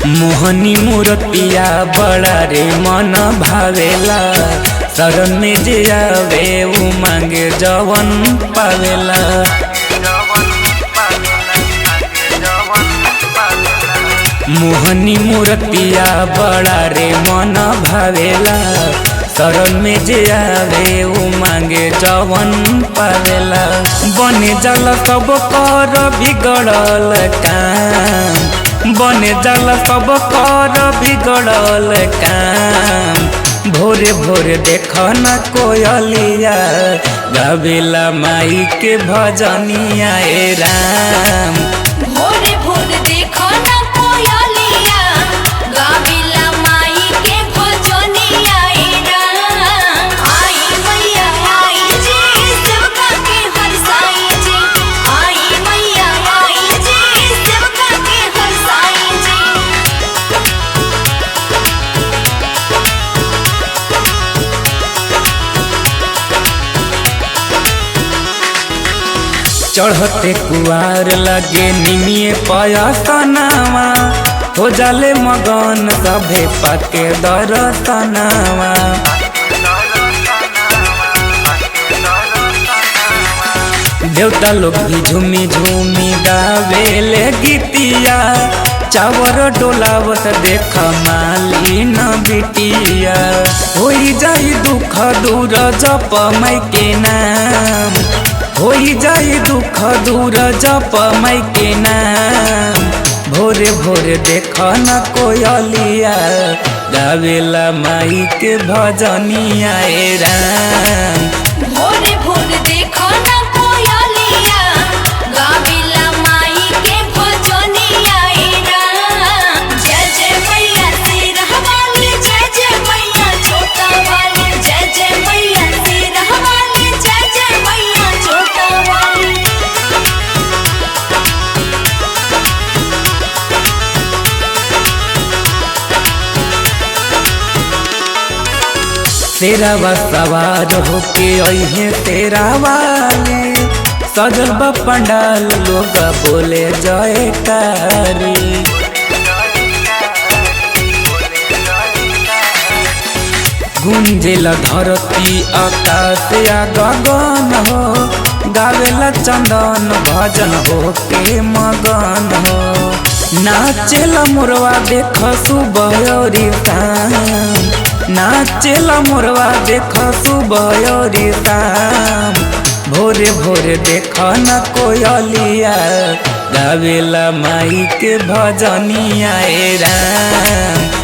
मोहनी मूर्तिया बड़ा रे मन भावेला, शरण में जे आवे उ मांगे जवन पावेला। मोहनी मूर्तिया बड़ा रे मन भावेला, शरण में जे आवे उ मांगे जवन पावेला। बने जल सब कर बिगड़ल काम, बने जल सब कर बिगड़ल काम। भोरे भोरे देख न कोयलिया, गावेला माई के भजनिया ए राम। भोरे भोरे देखो ना कोयलिया, गावेला माई के भजनिया ए राम। आई मैया आई जी, सेवका के हरसाई जी। आई मैया आई जी, सेवका के हरसाई जी। चढ़ते कुआर लगे निमिये पयसनावा, हो जाले मगन सभे पाके दरसनावा। देवता लोग भी झूमी झूमी गावेले गीतिया, चावर डोलावत देख मालिन बिटिया। होई जाई दुख दूर जप माई के नाम, होई जाई दुख दूर जप माई के नाम। भोरे भोरे देख न कोयलिया, गावेला माई के भजनिया ए राम। भोरे भोरे देखो ना कोयलिया, गावेला माई के भजनिया ए राम। जय जय मैया सिरहा वाली, जय जय मैया छोटा वाली। जय जय मैया सिरहा वाली, जय जय मैया छोटा वाली। तेरा सवार होके अहे तेरा वाले, सजल बा पंडाल लोग बोले जयकारी। गुंजेला धरती आकाश या गगन हो, गावेला चंदन भजन होके मगन हो। नाचेला मोरवा देख सुबह और शाम, नाचेला मोरवा देख सुबह और शाम। भोरे भोरे देख न कोयलिया, गावेला माई के भजनिया ए राम।